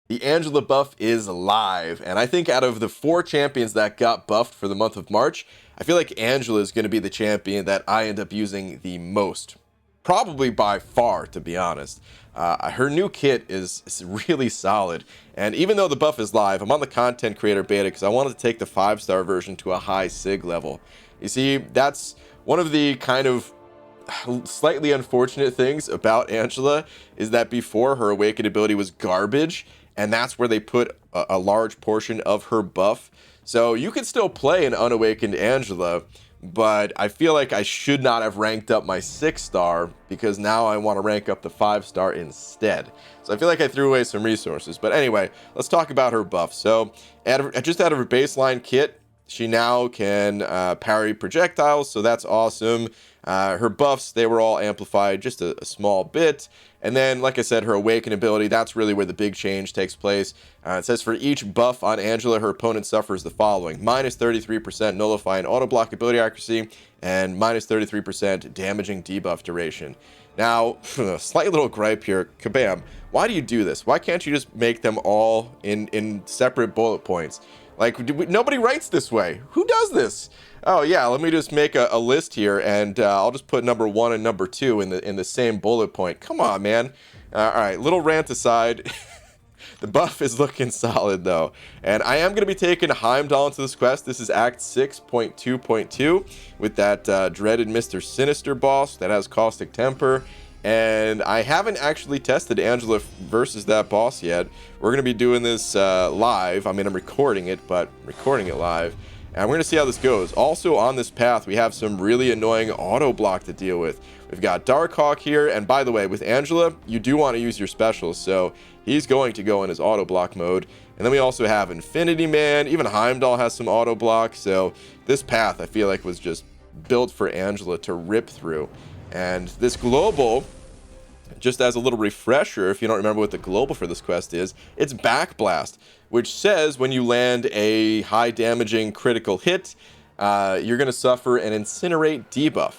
The Angela buff is live, and I think out of the 4 champions that got buffed for the month of March, I feel like Angela is going to be the champion that I end up using the most. Probably by far, to be honest. Her new kit is really solid, and even though the buff is live, I'm on the content creator beta because I wanted to take the 5-star version to a high SIG level. You see, that's one of the kind of slightly unfortunate things about Angela is that before her awakened ability was garbage, and that's where they put a large portion of her buff. So you can still play an unawakened Angela, but I feel like I should not have ranked up my 6-star because now I want to rank up the 5-star instead. So I feel like I threw away some resources. But anyway, let's talk about her buff. So just out of her baseline kit, she now can parry projectiles, so that's awesome. Her buffs, they were all amplified just a small bit. And then, like I said, her awaken ability, that's really where the big change takes place. It says for each buff on Angela, her opponent suffers the following: minus 33% nullifying auto block ability accuracy, and minus 33% damaging debuff duration. Now, slight little gripe here. Kabam, why do you do this? Why can't you just make them all in separate bullet points? Like, nobody writes this way. Who does this? Oh yeah, let me just make a list here, and I'll just put number 1 and number 2 in the same bullet point. Come on, man. All right, little rant aside. The buff is looking solid though, and I am going to be taking Heimdall into this quest. This is Act 6.2.2 with that dreaded Mr. Sinister boss that has Caustic Temper. And I haven't actually tested Angela versus that boss yet. We're going to be doing this live. I mean, I'm recording it, but recording it live. And we're going to see how this goes. Also on this path, we have some really annoying auto block to deal with. We've got Darkhawk here. And by the way, with Angela, you do want to use your specials. So he's going to go in his auto block mode. And then we also have Infinity Man. Even Heimdall has some auto block. So this path, I feel like, was just built for Angela to rip through. And this global, just as a little refresher, if you don't remember what the global for this quest is, it's Backblast, which says when you land a high damaging critical hit, you're going to suffer an Incinerate debuff.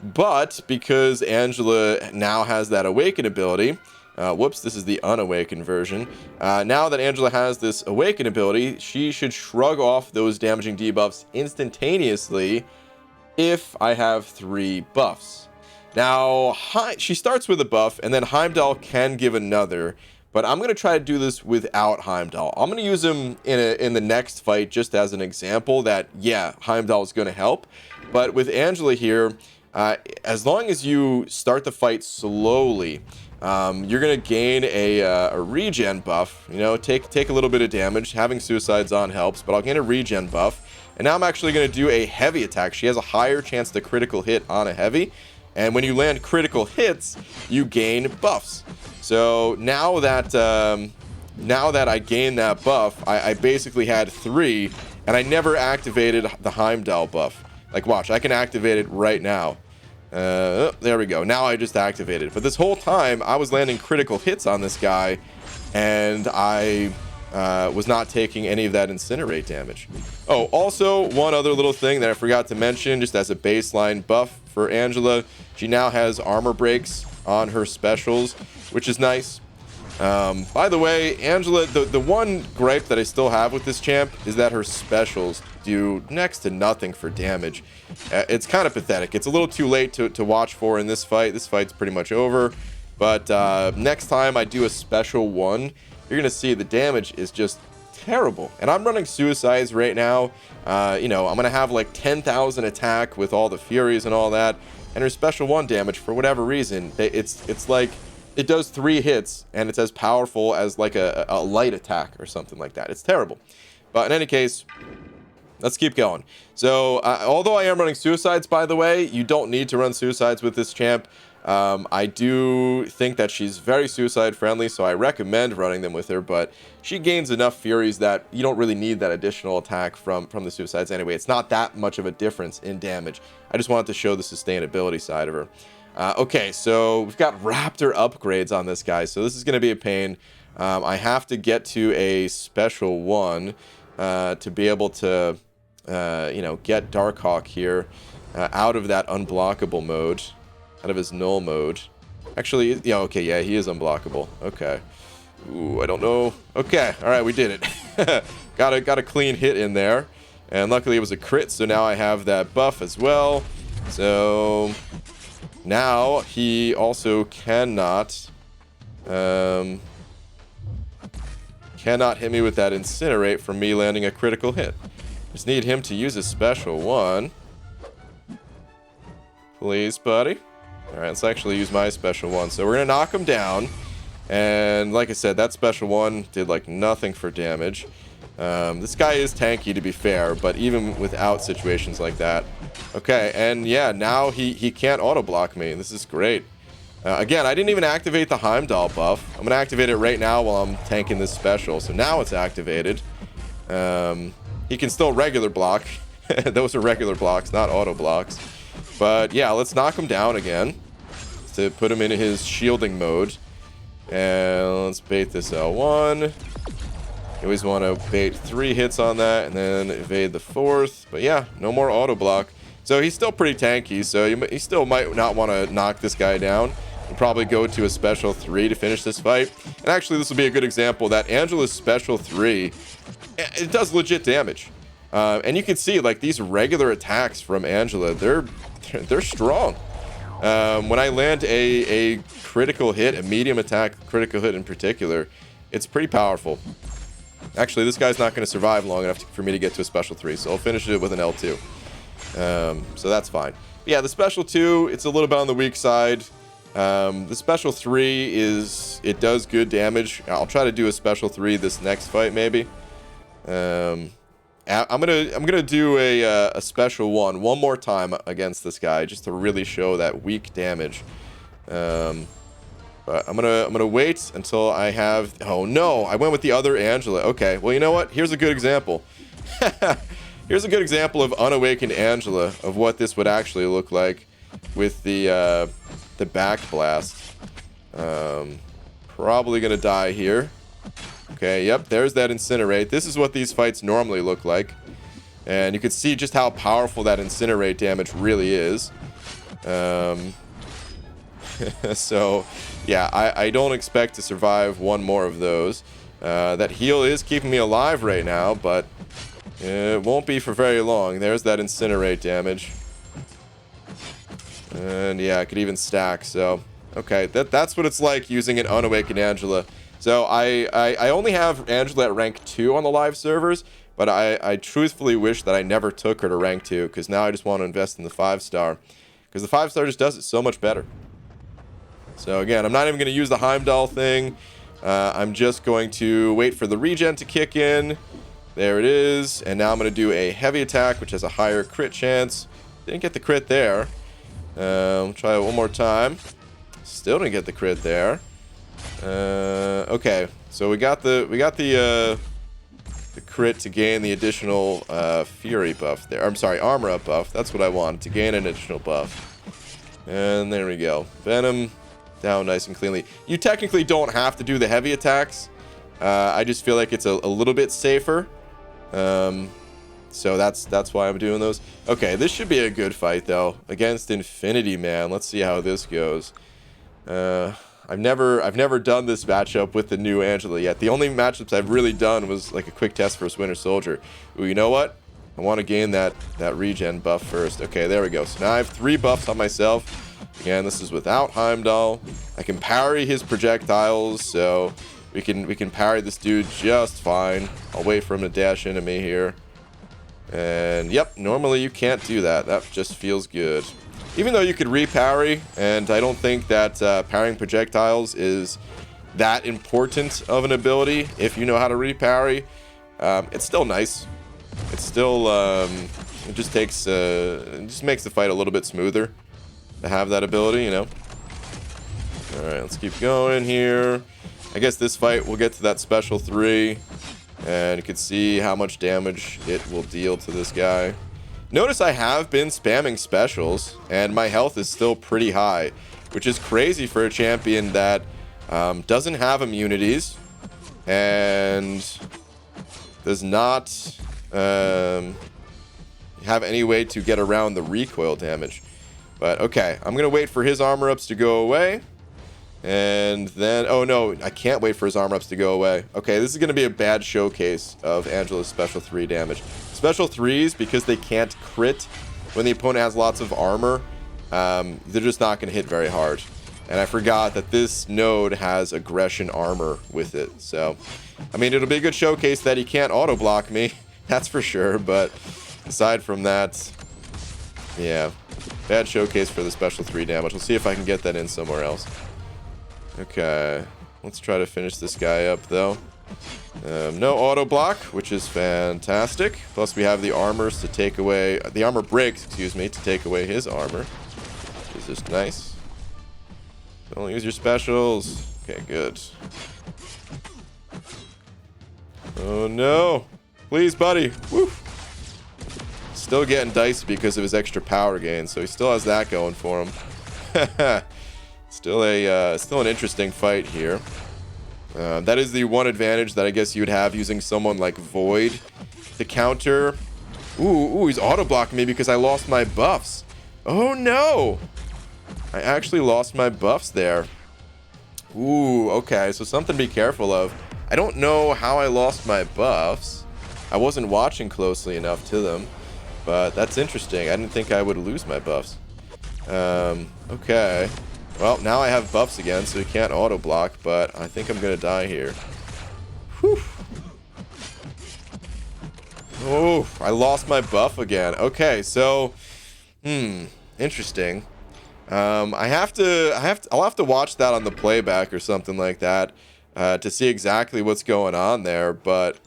But because Angela now has that Awaken ability, whoops, this is the unawakened version. Now that Angela has this Awaken ability, she should shrug off those damaging debuffs instantaneously if I have 3 buffs. Now, she starts with a buff, and then Heimdall can give another, but I'm going to try to do this without Heimdall. I'm going to use him in the next fight just as an example that, yeah, Heimdall is going to help. But with Angela here, as long as you start the fight slowly, you're going to gain a regen buff. You know, take a little bit of damage. Having Suicides on helps, but I'll gain a regen buff. And now I'm actually going to do a heavy attack. She has a higher chance to critical hit on a heavy. And when you land critical hits, you gain buffs. So now that I gained that buff, I basically had 3, and I never activated the Heimdall buff. Like, watch, I can activate it right now. There we go. Now I just activated it. But this whole time, I was landing critical hits on this guy, and I was not taking any of that Incinerate damage. Oh, also, one other little thing that I forgot to mention, just as a baseline buff for Angela, she now has armor breaks on her specials, which is nice. By the way, Angela, the one gripe that I still have with this champ is that her specials do next to nothing for damage. It's kind of pathetic. It's a little too late to watch for in this fight. This fight's pretty much over. But next time I do a special one, you're going to see the damage is just terrible. And I'm running Suicides right now. You know, I'm going to have like 10,000 attack with all the Furies and all that. And her special 1 damage, for whatever reason, it's like it does 3 hits and it's as powerful as like a light attack or something like that. It's terrible. But in any case, let's keep going. So although I am running Suicides, by the way, you don't need to run Suicides with this champ. I do think that she's very suicide friendly, so I recommend running them with her, but she gains enough Furies that you don't really need that additional attack from the Suicides anyway. It's not that much of a difference in damage. I just wanted to show the sustainability side of her. Okay, so we've got Raptor upgrades on this guy, so this is going to be a pain. I have to get to a special 1 to be able to, you know, get Darkhawk here out of that unblockable mode. Out of his null mode. Actually, yeah, okay, yeah, he is unblockable. Okay. Ooh, I don't know. Okay, all right, we did it. got a clean hit in there. And luckily it was a crit, so now I have that buff as well. So now he also cannot hit me with that incinerate from me landing a critical hit. Just need him to use a special one. Please, buddy. Alright, let's actually use my special one. So we're gonna knock him down. And like I said, that special one did like nothing for damage. This guy is tanky, to be fair, but even without situations like that. Okay, and yeah, now he can't auto block me. This is great. Again, I didn't even activate the Heimdall buff. I'm gonna activate it right now while I'm tanking this special. So now it's activated. He can still regular block. Those are regular blocks, not auto blocks. But yeah, let's knock him down again to put him into his shielding mode. And let's bait this L1. You always want to bait 3 hits on that and then evade the 4th. But yeah, no more auto block. So he's still pretty tanky, so you still might not want to knock this guy down. You'll probably go to a special 3 to finish this fight. And actually, this will be a good example that Angela's special 3, it does legit damage. And you can see, like, these regular attacks from Angela, they're strong. When I land a critical hit, a medium attack critical hit in particular, it's pretty powerful. Actually, this guy's not going to survive long enough for me to get to a special 3, so I'll finish it with an L2. So that's fine. But yeah, the special 2, it's a little bit on the weak side. The special 3 it does good damage. I'll try to do a special 3 this next fight, maybe. I'm gonna do a special one more time against this guy just to really show that weak damage. But I'm gonna wait until I have. Oh no, I went with the other Angela. Okay, well, you know what? Here's a good example. Here's a good example of unawakened Angela, of what this would actually look like with the back blast. Probably gonna die here. Okay, yep, there's that incinerate. This is what these fights normally look like. And you can see just how powerful that incinerate damage really is. So, yeah, I don't expect to survive one more of those. That heal is keeping me alive right now, but it won't be for very long. There's that incinerate damage. And yeah, I could even stack, so... Okay, that's what it's like using an unawakened Angela. So I only have Angela at rank 2 on the live servers, but I truthfully wish that I never took her to rank 2, because now I just want to invest in the 5-star. Because the 5-star just does it so much better. So again, I'm not even going to use the Heimdall thing. I'm just going to wait for the regen to kick in. There it is. And now I'm going to do a heavy attack, which has a higher crit chance. Didn't get the crit there. Try it one more time. Still didn't get the crit there. Okay, so we got the crit to gain the additional fury buff there. I'm sorry, armor up buff. That's what I wanted, to gain an additional buff. And there we go. Venom down nice and cleanly. You technically don't have to do the heavy attacks. I just feel like it's a little bit safer. So that's why I'm doing those. Okay, this should be a good fight though against Infinity Man. Let's see how this goes. I've never done this matchup with the new Angela yet. The only matchups I've really done was like a quick test versus Winter Soldier. Ooh, you know what? I want to gain that regen buff first. Okay, there we go. So now I have 3 buffs on myself. Again, this is without Heimdall. I can parry his projectiles, so we can parry this dude just fine. I'll wait for him to dash into me here. And yep, normally you can't do that. That just feels good. Even though you could reparry, and I don't think that parrying projectiles is that important of an ability if you know how to reparry, it's still nice. It's still it just takes it just makes the fight a little bit smoother to have that ability, you know. All right, let's keep going here. I guess this fight we'll get to that special 3, and you can see how much damage it will deal to this guy. Notice I have been spamming specials, and my health is still pretty high, which is crazy for a champion that doesn't have immunities and does not have any way to get around the recoil damage. But okay, I'm going to wait for his armor ups to go away. And then, oh no, I can't wait for his armor ups to go away. Okay, this is going to be a bad showcase of Angela's special 3 damage. Special 3s, because they can't crit when the opponent has lots of armor, they're just not going to hit very hard. And I forgot that this node has aggression armor with it. So, I mean, it'll be a good showcase that he can't auto block me. That's for sure. But aside from that, yeah, bad showcase for the special 3 damage. We'll see if I can get that in somewhere else. Okay, let's try to finish this guy up, though. No auto block, which is fantastic. Plus, we have the armors to take away... The armor breaks, excuse me, to take away his armor. Which is just nice. Don't use your specials. Okay, good. Oh, no. Please, buddy. Woo. Still getting dicey because of his extra power gain, so he still has that going for him. Still an interesting fight here. That is the one advantage that I guess you'd have using someone like Void to counter. Ooh, he's auto blocking me because I lost my buffs. Oh no! I actually lost my buffs there. Ooh, okay, so something to be careful of. I don't know how I lost my buffs. I wasn't watching closely enough to them, but that's interesting. I didn't think I would lose my buffs. Okay. Well, now I have buffs again, so he can't auto block, but I think I'm gonna die here. Whew. Oh, I lost my buff again. Okay, so, interesting. I'll have to watch that on the playback or something like that to see exactly what's going on there. But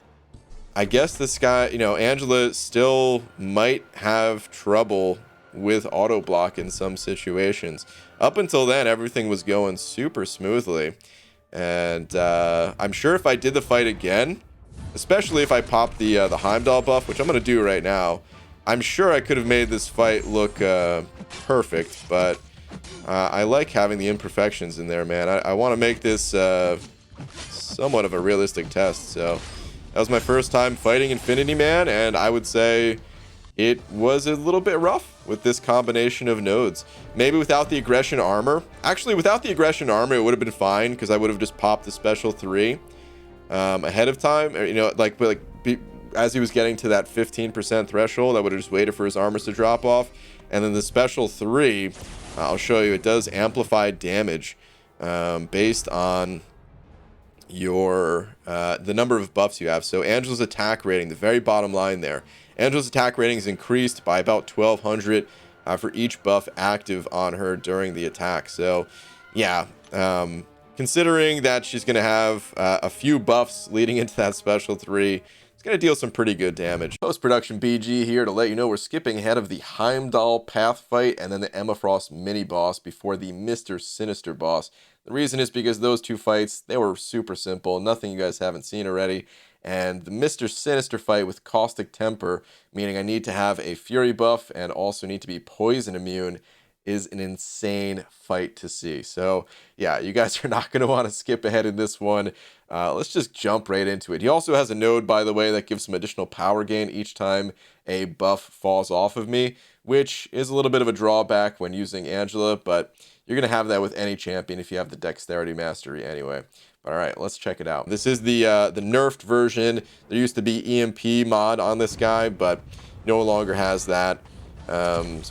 I guess this guy, Angela still might have trouble with auto block in some situations. Up until then, everything was going super smoothly. And I'm sure if I did the fight again, especially if I popped the Heimdall buff, which I'm going to do right now, I'm sure I could have made this fight look perfect. But I like having the imperfections in there, man. I want to make this somewhat of a realistic test. So that was my first time fighting Infinity Man, and I would say it was a little bit rough with this combination of nodes. Maybe without the aggression armor. Actually, without the aggression armor, it would have been fine because I would have just popped the special 3 ahead of time. Or, as he was getting to that 15% threshold, I would have just waited for his armors to drop off. And then the special 3, I'll show you, it does amplify damage based on your the number of buffs you have. So Angela's attack rating, the very bottom line there. Angela's attack rating is increased by about 1,200 for each buff active on her during the attack. So, yeah, considering that she's going to have a few buffs leading into that special 3, it's going to deal some pretty good damage. Post-production BG here to let you know we're skipping ahead of the Heimdall Path fight and then the Emma Frost mini-boss before the Mr. Sinister boss. The reason is because those two fights, they were super simple, nothing you guys haven't seen already. And the Mr. Sinister fight with Caustic Temper, meaning I need to have a Fury buff and also need to be poison immune, is an insane fight to see. So, yeah, you guys are not going to want to skip ahead in this one. Let's just jump right into it. He also has a node, by the way, that gives some additional power gain each time a buff falls off of me, which is a little bit of a drawback when using Angela, but you're going to have that with any champion if you have the Dexterity Mastery anyway. All right, let's check it out. This is the nerfed version. There used to be EMP mod on this guy, but no longer has that,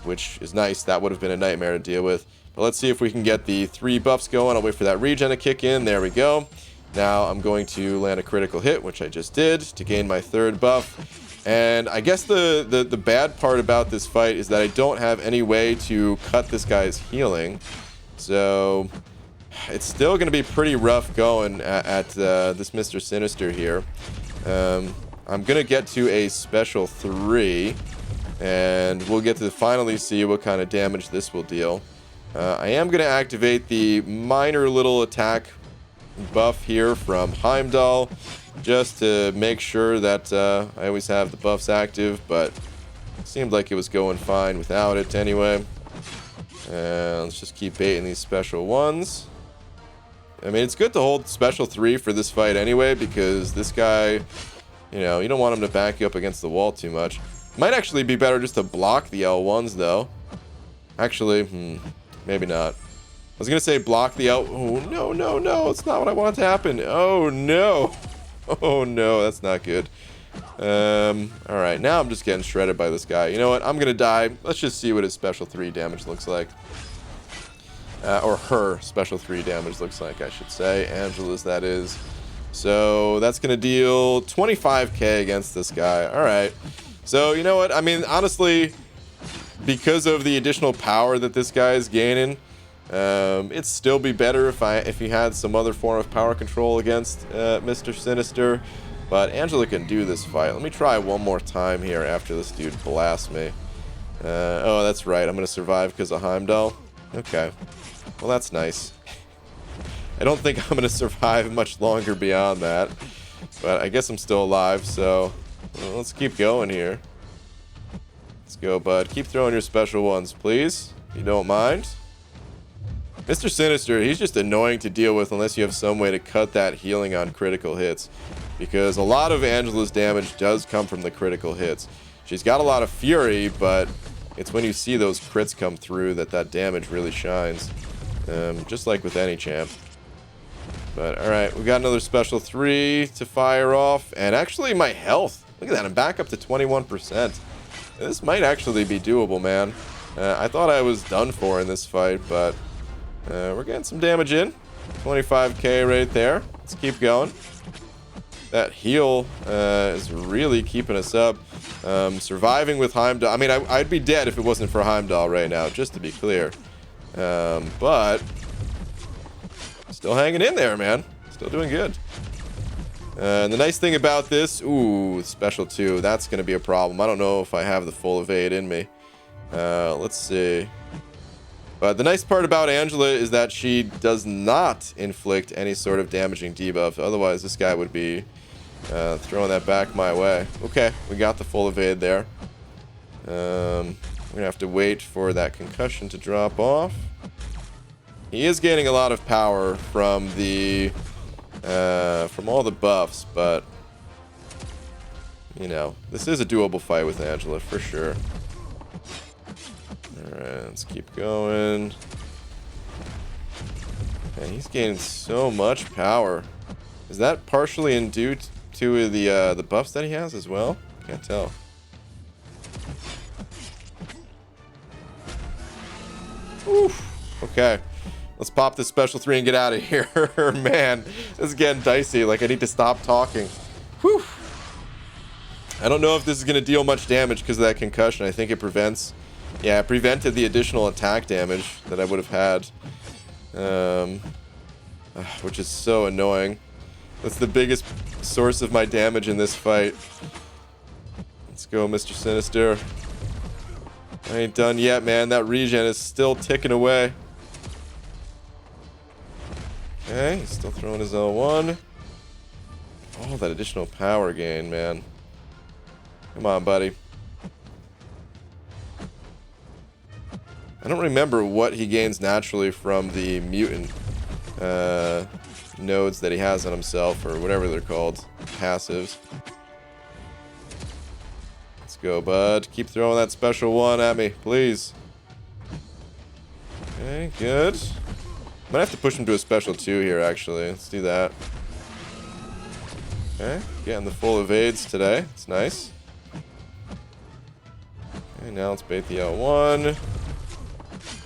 which is nice. That would have been a nightmare to deal with. But let's see if we can get the 3 buffs going. I'll wait for that regen to kick in. There we go. Now I'm going to land a critical hit, which I just did, to gain my 3rd buff. And I guess the bad part about this fight is that I don't have any way to cut this guy's healing. So it's still going to be pretty rough going at this Mr. Sinister here. I'm going to get to a special 3, and we'll get to finally see what kind of damage this will deal. I am going to activate the minor little attack buff here from Heimdall, just to make sure that I always have the buffs active, but it seemed like it was going fine without it anyway. Let's just keep baiting these special ones. I mean, it's good to hold special 3 for this fight anyway, because this guy, you don't want him to back you up against the wall too much. Might actually be better just to block the L1s, though. Actually, maybe not. was gonna say block the out. Oh no, no, no! It's not what I want to happen. Oh no! Oh no, that's not good. All right, now I'm just getting shredded by this guy. You know what? I'm gonna die. Let's just see what his special 3 damage looks like. Or her special 3 damage looks like, I should say. Angela's, that is. So that's going to deal 25k against this guy. All right. So, you know what? I mean, honestly, because of the additional power that this guy is gaining, it'd still be better if he had some other form of power control against Mr. Sinister. But Angela can do this fight. Let me try one more time here after this dude blasts me. Oh, that's right. I'm going to survive because of Heimdall. Okay. Well, that's nice. I don't think I'm going to survive much longer beyond that. But I guess I'm still alive, so well, let's keep going here. Let's go, bud. Keep throwing your special ones, please, if you don't mind. Mr. Sinister, he's just annoying to deal with unless you have some way to cut that healing on critical hits. Because a lot of Angela's damage does come from the critical hits. She's got a lot of fury, but it's when you see those crits come through that damage really shines. Just like with any champ. But alright, we got another special 3 to fire off. And actually my health, look at that, I'm back up to 21%. This might actually be doable, man. I thought I was done for in this fight, but we're getting some damage in. 25k right there. Let's keep going. That heal is really keeping us up. Surviving with Heimdall. I mean, I'd be dead if it wasn't for Heimdall right now, just to be clear. But still hanging in there, man. Still doing good. And the nice thing about this, ooh, special 2. That's going to be a problem. I don't know if I have the full evade in me. Let's see. But the nice part about Angela is that she does not inflict any sort of damaging debuff. Otherwise, this guy would be throwing that back my way. Okay, we got the full evade there. We're going to have to wait for that concussion to drop off. He is gaining a lot of power from the from all the buffs, but you know, this is a doable fight with Angela for sure. Alright, let's keep going. Man, he's gaining so much power. Is that partially due to the buffs that he has as well? Can't tell. Oof. Okay. Let's pop this special 3 and get out of here. Man, this is getting dicey. Like, I need to stop talking. Whew. I don't know if this is going to deal much damage because of that concussion. I think it prevents... Yeah, it prevented the additional attack damage that I would have had. Which is so annoying. That's the biggest source of my damage in this fight. Let's go, Mr. Sinister. I ain't done yet, man. That regen is still ticking away. Okay, he's still throwing his L1. Oh, that additional power gain, man. Come on, buddy. I don't remember what he gains naturally from the mutant nodes that he has on himself, or whatever they're called. Passives. Let's go, bud. Keep throwing that special 1 at me, please. Okay, good. Might have to push him to a special 2 here, actually. Let's do that. Okay, getting the full evades today. It's nice. Okay, now let's bait the L1.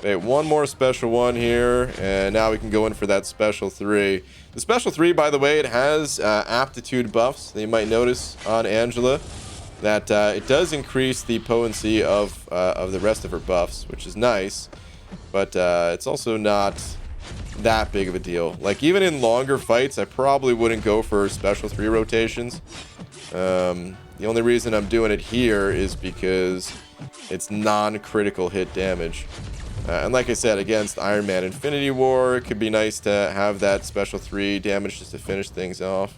Bait one more special 1 here, and now we can go in for that special 3. The special 3, by the way, it has aptitude buffs that you might notice on Angela. That it does increase the potency of the rest of her buffs, which is nice. But it's also not that big of a deal. Like, even in longer fights, I probably wouldn't go for special 3 rotations. The only reason I'm doing it here is because it's non-critical hit damage. And like I said, against Iron Man Infinity War, it could be nice to have that special 3 damage just to finish things off.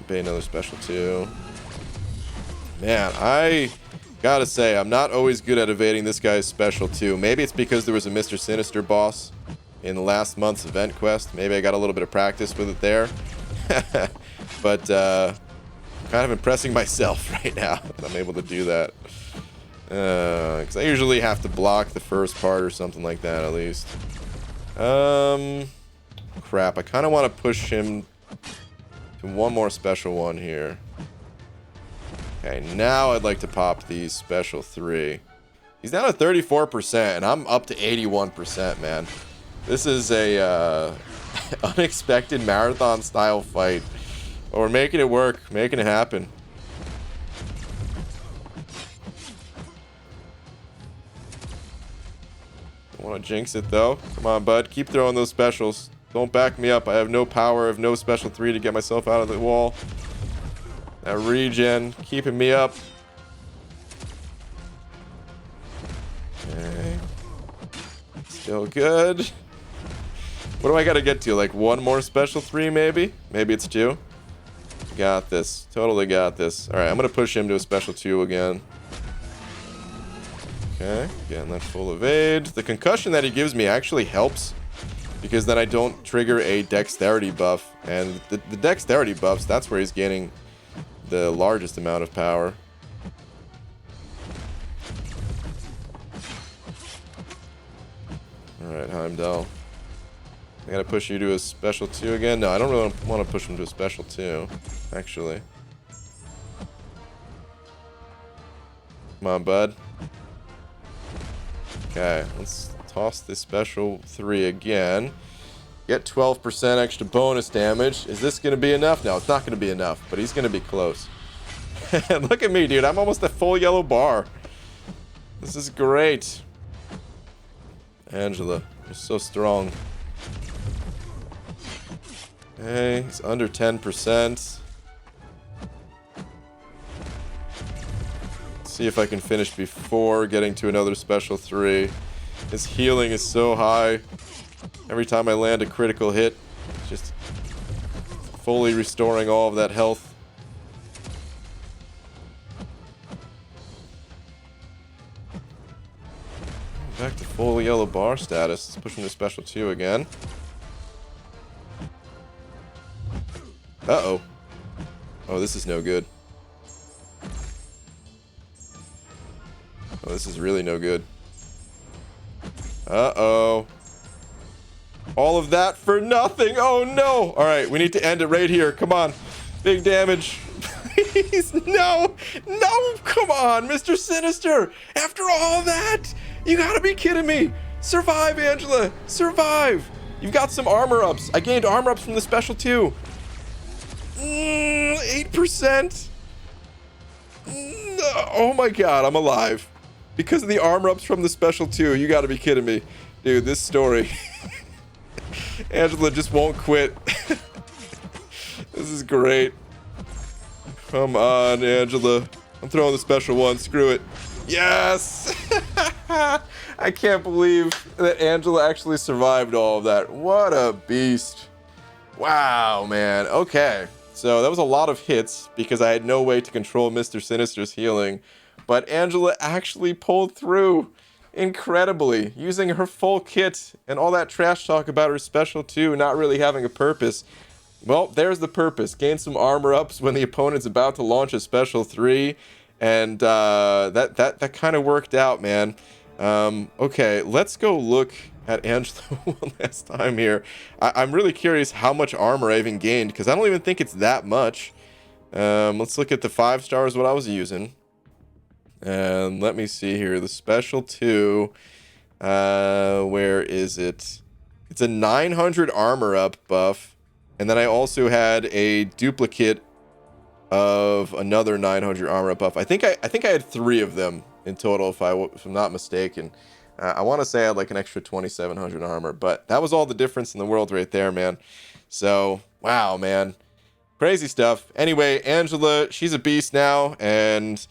Pay another special 2. Man, I gotta say, I'm not always good at evading this guy's special 2. Maybe it's because there was a Mr. Sinister boss in the last month's event quest. Maybe I got a little bit of practice with it there. But I'm kind of impressing myself right now that I'm able to do that. Because I usually have to block the first part or something like that at least. Crap. I kind of want to push him to one more special one here. Okay, now I'd like to pop the special 3. He's down to 34%, and I'm up to 81%, man. This is a unexpected marathon-style fight. But we're making it work, making it happen. Don't want to jinx it, though. Come on, bud. Keep throwing those specials. Don't back me up. I have no power. I have no special 3 to get myself out of the wall. That regen keeping me up. Okay. Still good. What do I gotta get to? Like one more special 3 maybe? Maybe it's 2. Got this. Totally got this. Alright, I'm gonna push him to a special 2 again. Okay, getting that full evade. The concussion that he gives me actually helps, because then I don't trigger a dexterity buff. And the dexterity buffs, that's where he's gaining the largest amount of power. Alright, Heimdall. I gotta push you to a special 2 again? No, I don't really want to push him to a special 2, actually. Come on, bud. Okay, let's toss this special 3 again. Get 12% extra bonus damage. Is this gonna be enough? No, it's not gonna be enough, but he's gonna be close. Look at me, dude. I'm almost a full yellow bar. This is great. Angela, you're so strong. Okay, he's under 10%. Let's see if I can finish before getting to another special 3. His healing is so high. Every time I land a critical hit, it's just fully restoring all of that health. Back to full yellow bar status. Let's push him to special 2 again. Uh-oh. Oh, this is no good. Oh, this is really no good. Uh-oh. All of that for nothing. Oh, no. All right, we need to end it right here. Come on. Big damage. Please, no. No, come on, Mr. Sinister. After all that, you gotta be kidding me. Survive, Angela. Survive. You've got some armor ups. I gained armor ups from the special 2. 8%. Oh my god, I'm alive. Because of the armor ups from the special 2. You gotta be kidding me. Dude, this story. Angela just won't quit. This is great. Come on, Angela. I'm throwing the special 1. Screw it. Yes! I can't believe that Angela actually survived all of that. What a beast. Wow, man. Okay. So that was a lot of hits because I had no way to control Mr. Sinister's healing. But Angela actually pulled through incredibly, using her full kit and all that trash talk about her special 2 not really having a purpose. Well, there's the purpose. Gain some armor ups when the opponent's about to launch a special 3. And that kind of worked out, man. Okay, let's go look at Angela one last time here. I'm really curious how much armor I even gained, because I don't even think it's that much. Let's look at the 5 stars, what I was using. And let me see here. The special 2. Where is it? It's a 900 armor up buff. And then I also had a duplicate of another 900 armor up buff. I think I had 3 of them in total, if I'm not mistaken. I want to say I had like an extra 2,700 armor, but that was all the difference in the world right there, man. So, wow, man. Crazy stuff. Anyway, Angela, she's a beast now, and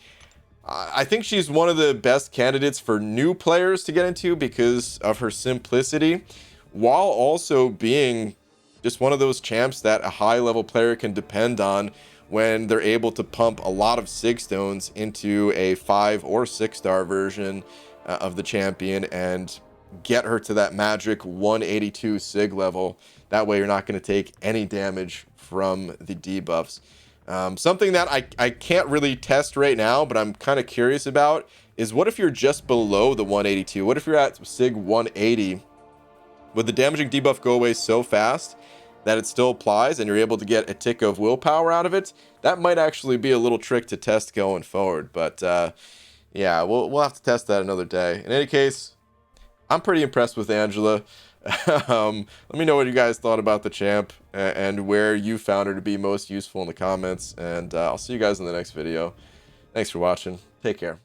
I think she's one of the best candidates for new players to get into because of her simplicity, while also being just one of those champs that a high-level player can depend on when they're able to pump a lot of sig stones into a 5 or 6 star version of the champion and get her to that magic 182 sig level. That way you're not going to take any damage from the debuffs. Something that I can't really test right now, but I'm kind of curious about, is what if you're just below the 182? What if you're at Sig 180? Would the damaging debuff go away so fast that it still applies and you're able to get a tick of willpower out of it? That might actually be a little trick to test going forward. But yeah, we'll have to test that another day. In any case, I'm pretty impressed with Angela. Let me know what you guys thought about the champ and where you found her to be most useful in the comments. And I'll see you guys in the next video. Thanks for watching. Take care.